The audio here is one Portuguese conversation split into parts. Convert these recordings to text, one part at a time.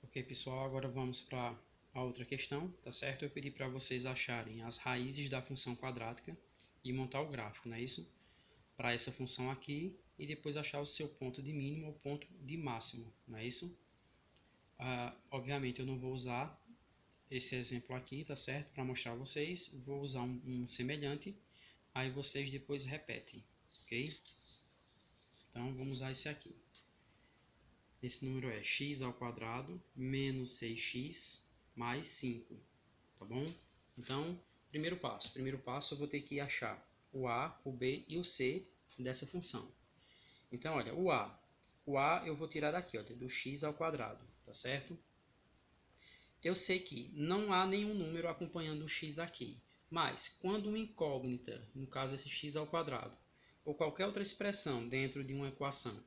Ok, pessoal, agora vamos para a outra questão, tá certo? Eu pedi para vocês acharem as raízes da função quadrática e montar o gráfico, não é isso? Para essa função aqui e depois achar o seu ponto de mínimo ou ponto de máximo, não é isso? Obviamente eu não vou usar esse exemplo aqui, tá certo? Para mostrar a vocês, vou usar um semelhante, aí vocês depois repetem, ok? Então vamos usar esse aqui. Esse número é x ao quadrado menos 6x mais 5, tá bom? Então, primeiro passo eu vou ter que achar o a, o b e o c dessa função. Então, olha, o a eu vou tirar daqui, ó, do x ao quadrado, tá certo? Eu sei que não há nenhum número acompanhando o x aqui, mas quando uma incógnita, no caso esse x ao quadrado, ou qualquer outra expressão dentro de uma equação,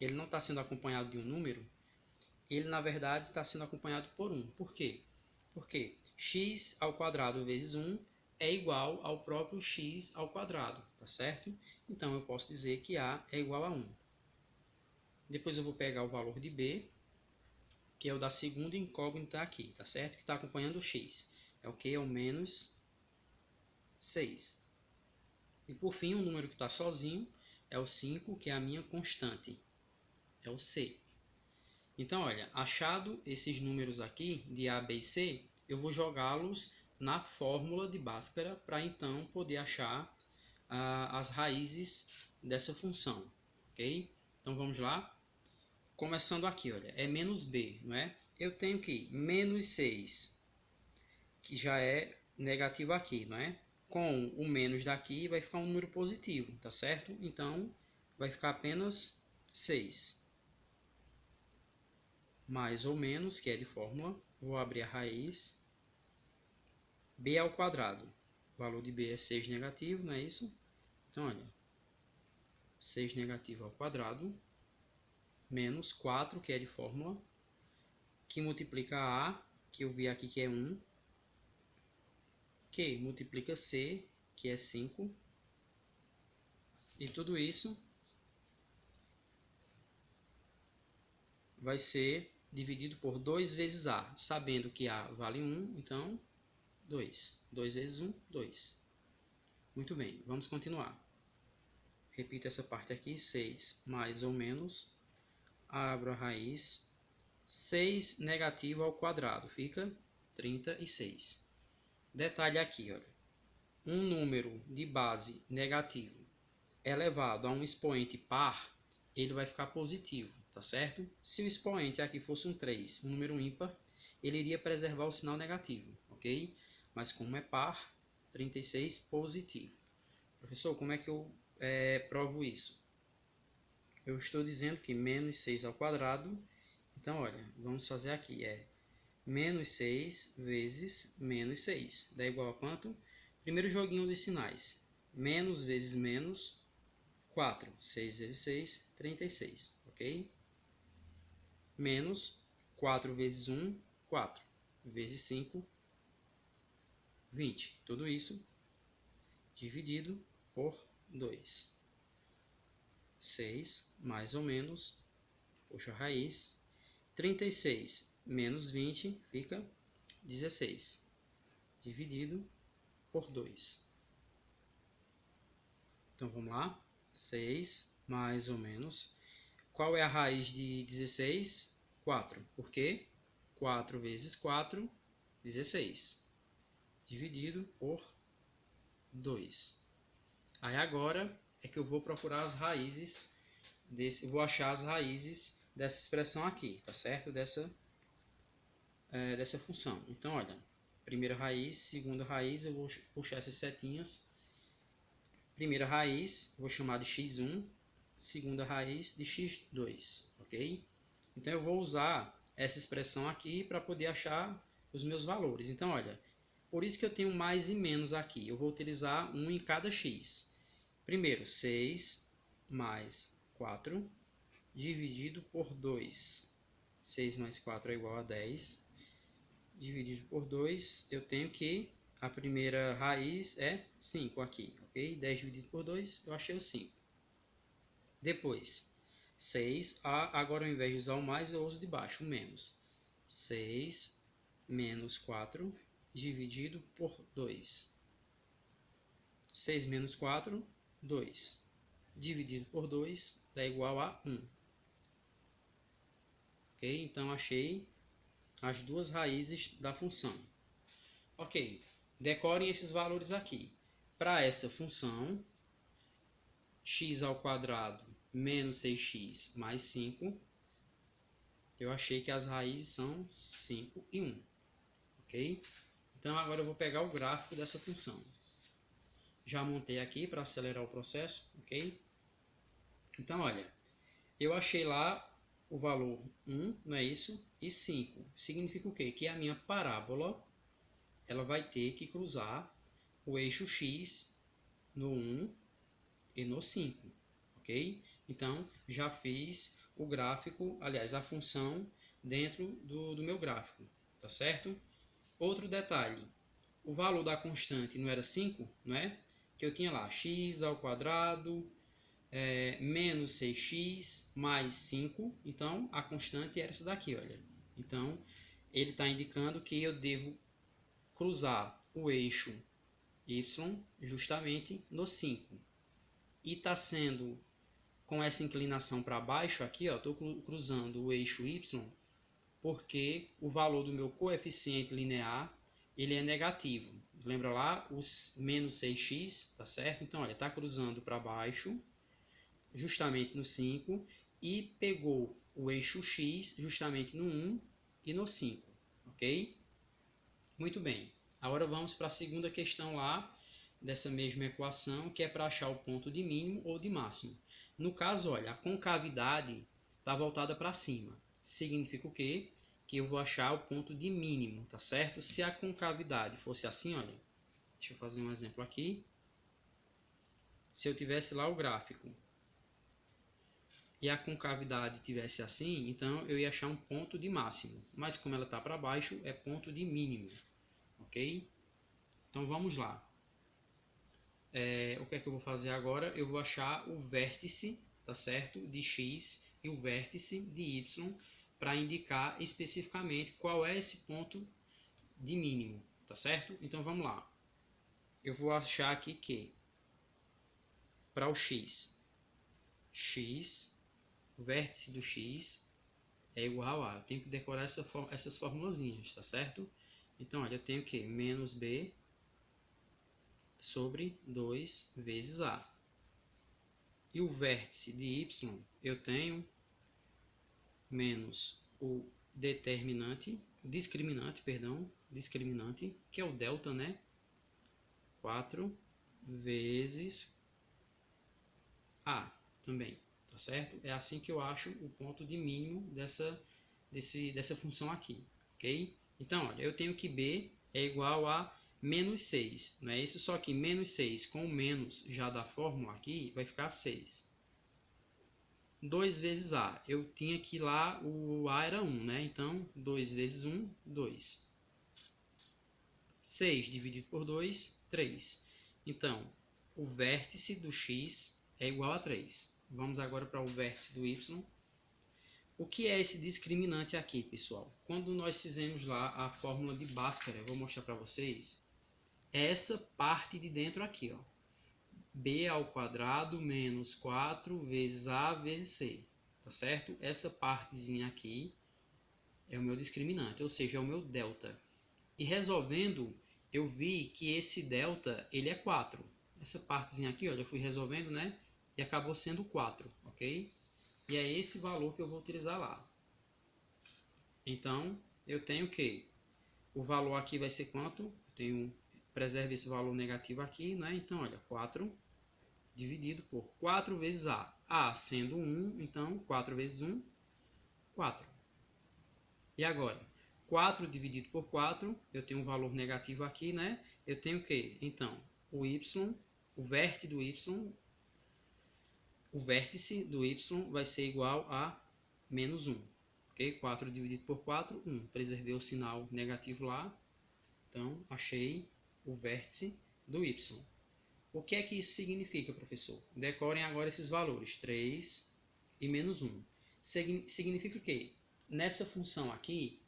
ele não está sendo acompanhado de um número, ele na verdade está sendo acompanhado por 1. Por quê? Porque x ao quadrado vezes 1 é igual ao próprio x ao quadrado, tá certo? Então eu posso dizer que a é igual a 1. Depois eu vou pegar o valor de b, que é o da segunda incógnita aqui, tá certo? Que está acompanhando o x. É o que? É o menos 6. E por fim, o número que está sozinho é o 5, que é a minha constante. É o c. Então, olha, achado esses números aqui, de A, B e C, eu vou jogá-los na fórmula de Bhaskara para então poder achar as raízes dessa função, ok? Então, vamos lá. Começando aqui, olha, é menos B, não é? Eu tenho que menos 6, que já é negativo aqui, não é? Com o menos daqui vai ficar um número positivo, tá certo? Então, vai ficar apenas 6. Mais ou menos, que é de fórmula, vou abrir a raiz, b ao quadrado, o valor de b é 6 negativo, não é isso? Então, olha, 6 negativo ao quadrado, menos 4, que é de fórmula, que multiplica a, que eu vi aqui que é 1, que multiplica c, que é 5, e tudo isso vai ser dividido por 2 vezes a, sabendo que a vale 1, então 2. 2 vezes 1, 2. Muito bem, vamos continuar. Repito essa parte aqui, 6 mais ou menos, abro a raiz, 6 negativo ao quadrado, fica 36. Detalhe aqui, olha, um número de base negativo elevado a um expoente par, ele vai ficar positivo, tá certo? Se o expoente aqui fosse um 3, um número ímpar, ele iria preservar o sinal negativo, ok? Mas como é par, 36 positivo. Professor, como é que eu provo isso? Eu estou dizendo que menos 6 ao quadrado, então olha, vamos fazer aqui, menos 6 vezes menos 6, dá igual a quanto? Primeiro joguinho dos sinais, menos vezes menos, 4, 6 vezes 6, 36, ok? Menos 4 vezes 1, 4, vezes 5, 20, tudo isso dividido por 2. 6 mais ou menos, puxo a raiz, 36 menos 20 fica 16, dividido por 2. Então vamos lá, 6 mais ou menos. Qual é a raiz de 16? 4. Por quê? 4 vezes 4, 16, dividido por 2. Aí agora é que eu vou procurar as raízes vou achar as raízes dessa expressão aqui, tá certo? Dessa função. Então, olha, primeira raiz, segunda raiz, eu vou puxar essas setinhas. Primeira raiz, vou chamar de x1, segunda raiz de x2, ok? Então, eu vou usar essa expressão aqui para poder achar os meus valores. Então, olha, por isso que eu tenho mais e menos aqui. Eu vou utilizar um em cada x. Primeiro, 6 mais 4 dividido por 2. 6 mais 4 é igual a 10. Dividido por 2, eu tenho que a primeira raiz é 5 aqui, ok? 10 dividido por 2, eu achei o 5. Depois, 6, agora ao invés de usar o mais, eu uso de baixo, o menos. 6 menos 4 dividido por 2. 6 menos 4, 2. Dividido por 2 dá igual a 1. Ok? Então, achei as duas raízes da função. Ok, decorem esses valores aqui. Para essa função, x ao quadrado menos 6x mais 5, eu achei que as raízes são 5 e 1. Ok? Então, agora eu vou pegar o gráfico dessa função. Já montei aqui para acelerar o processo, ok? Então, olha, eu achei lá o valor 1, não é isso? E 5. Significa o quê? Que a minha parábola ela vai ter que cruzar o eixo x no 1 e no 5, ok? Então, já fiz o gráfico, aliás, a função dentro do meu gráfico, tá certo? Outro detalhe, o valor da constante não era 5, não é? Que eu tinha lá x ao quadrado menos 6x mais 5, então a constante era essa daqui, olha. Então, ele está indicando que eu devo cruzar o eixo y justamente no 5. E está sendo com essa inclinação para baixo aqui, estou cruzando o eixo y porque o valor do meu coeficiente linear ele é negativo. Lembra lá os menos 6x, tá certo? Então, olha, está cruzando para baixo, justamente no 5, e pegou o eixo x justamente no 1 e no 5, ok? Muito bem. Agora vamos para a segunda questão lá, dessa mesma equação, que é para achar o ponto de mínimo ou de máximo. No caso, olha, a concavidade está voltada para cima. Significa o quê? Que eu vou achar o ponto de mínimo, tá certo? Se a concavidade fosse assim, olha, deixa eu fazer um exemplo aqui. Se eu tivesse lá o gráfico e a concavidade tivesse assim, então eu ia achar um ponto de máximo. Mas como ela está para baixo, é ponto de mínimo, ok? Então vamos lá. O que é que eu vou fazer agora? Eu vou achar o vértice, tá certo? De x e o vértice de y para indicar especificamente qual é esse ponto de mínimo, tá certo? Então vamos lá. Eu vou achar aqui que para o x, o vértice do x é igual a, eu tenho que decorar essas formulazinhas, tá certo? Então, olha, eu tenho que menos b sobre 2 vezes a. E o vértice de y, eu tenho menos o discriminante, que é o delta, né? 4 vezes a também, tá certo? É assim que eu acho o ponto de mínimo dessa função aqui, ok? Então, olha, eu tenho que b é igual a menos 6, não é isso? Só que menos 6 com menos já da fórmula aqui vai ficar 6. 2 vezes a, eu tinha que lá, o a era 1, né? Então, 2 vezes 1, 2. 6 dividido por 2, 3. Então, o vértice do x é igual a 3. Vamos agora para o vértice do y. O que é esse discriminante aqui, pessoal? Quando nós fizemos lá a fórmula de Bhaskara, eu vou mostrar para vocês, é essa parte de dentro aqui, ó. B ao quadrado menos 4 vezes A vezes C, tá certo? Essa partezinha aqui é o meu discriminante, ou seja, é o meu delta. E resolvendo, eu vi que esse delta, ele é 4. Essa partezinha aqui, olha, eu fui resolvendo, né? E acabou sendo 4, ok? E é esse valor que eu vou utilizar lá. Então, eu tenho que o valor aqui vai ser quanto? Preserve esse valor negativo aqui, né? Então, olha, 4 dividido por 4 vezes A. A sendo 1, então 4 vezes 1, 4. E agora, 4 dividido por 4, eu tenho um valor negativo aqui, né? Eu tenho o quê? Então, o y, o vértice do y vai ser igual a menos 1. Ok? 4 dividido por 4, 1. Preservei o sinal negativo lá. Então, achei o vértice do y. O que é que isso significa, professor? Decorem agora esses valores, 3 e menos 1. Significa o quê? Nessa função aqui,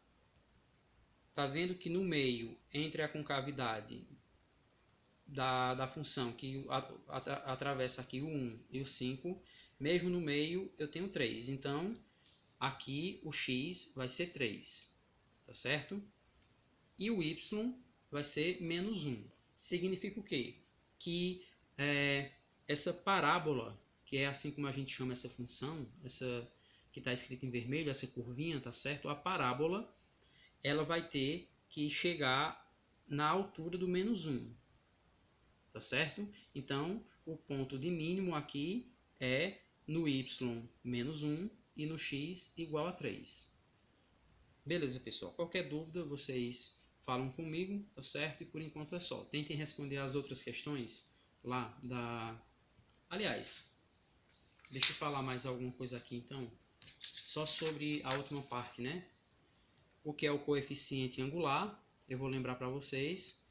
tá vendo que no meio, entre a concavidade da função que atravessa aqui o 1 e o 5, mesmo no meio eu tenho 3. Então, aqui o x vai ser 3, tá certo? E o y vai ser menos 1. Significa o quê? Que essa parábola, que é assim como a gente chama essa função, essa que está escrita em vermelho, essa curvinha, tá certo? A parábola, ela vai ter que chegar na altura do menos 1, tá certo? Então, o ponto de mínimo aqui é no y menos 1 e no x igual a 3. Beleza, pessoal? Qualquer dúvida, vocês falam comigo, tá certo? E por enquanto é só. Tentem responder as outras questões lá da... Aliás, deixa eu falar mais alguma coisa aqui, então. Só sobre a última parte, né? O que é o coeficiente angular? Eu vou lembrar para vocês.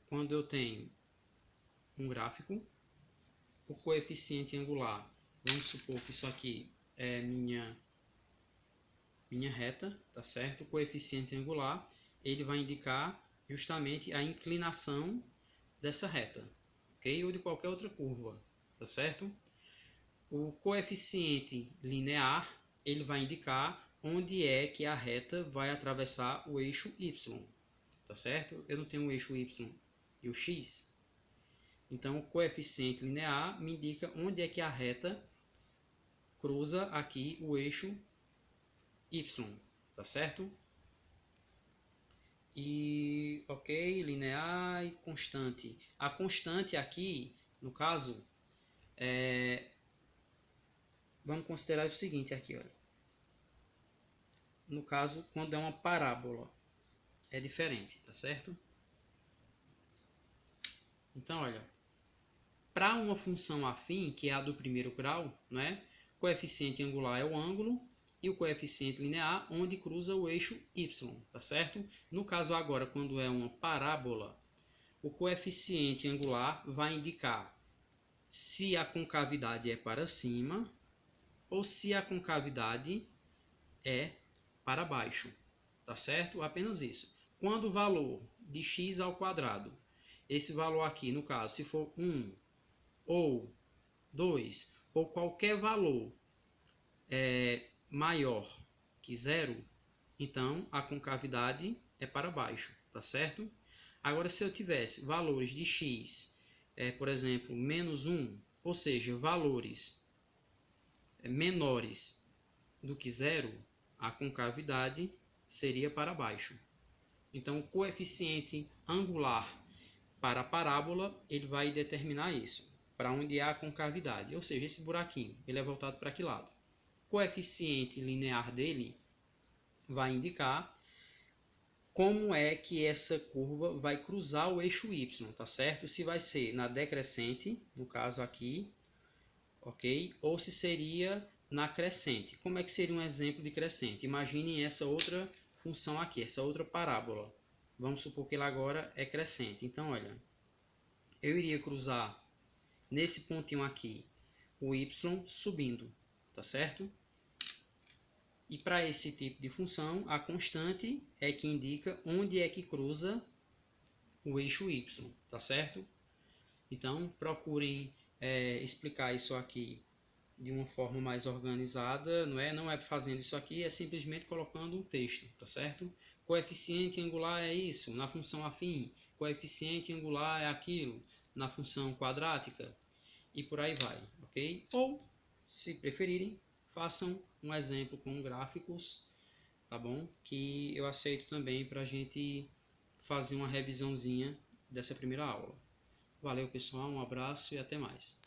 Quando eu tenho um gráfico, o coeficiente angular, vamos supor que isso aqui é minha reta, tá certo? O coeficiente angular, ele vai indicar justamente a inclinação dessa reta, ok? Ou de qualquer outra curva, tá certo? O coeficiente linear, ele vai indicar onde é que a reta vai atravessar o eixo y, tá certo? Eu não tenho o eixo y e o x, então o coeficiente linear me indica onde é que a reta cruza aqui o eixo y, tá certo? E, ok, linear e constante. A constante aqui, no caso, vamos considerar o seguinte aqui, olha. No caso, quando é uma parábola, é diferente, tá certo? Então, olha, para uma função afim, que é a do primeiro grau, né, o coeficiente angular é o ângulo e o coeficiente linear onde cruza o eixo y, tá certo? No caso agora, quando é uma parábola, o coeficiente angular vai indicar se a concavidade é para cima ou se a concavidade é para baixo, tá certo? Apenas isso. Quando o valor de x ao quadrado, esse valor aqui, no caso, se for 1 ou 2 ou qualquer valor maior que 0, então a concavidade é para baixo, tá certo? Agora, se eu tivesse valores de x, por exemplo, menos 1, ou seja, valores menores do que 0, a concavidade seria para baixo. Então, o coeficiente angular para a parábola, ele vai determinar isso, para onde há a concavidade, ou seja, esse buraquinho, ele é voltado para que lado? O coeficiente linear dele vai indicar como é que essa curva vai cruzar o eixo y, tá certo? Se vai ser na decrescente, no caso aqui, ok? Ou se seria na crescente. Como é que seria um exemplo de crescente? Imaginem essa outra função aqui, essa outra parábola. Vamos supor que ela agora é crescente. Então, olha, eu iria cruzar nesse pontinho aqui o y subindo, tá certo? E para esse tipo de função, a constante é que indica onde é que cruza o eixo y, tá certo? Então, procurem explicar isso aqui de uma forma mais organizada, não é fazendo isso aqui, é simplesmente colocando um texto, tá certo? Coeficiente angular é isso, na função afim, coeficiente angular é aquilo, na função quadrática, e por aí vai, ok? Ou, se preferirem, façam um exemplo com gráficos, tá bom? Que eu aceito também para a gente fazer uma revisãozinha dessa primeira aula. Valeu, pessoal, um abraço e até mais.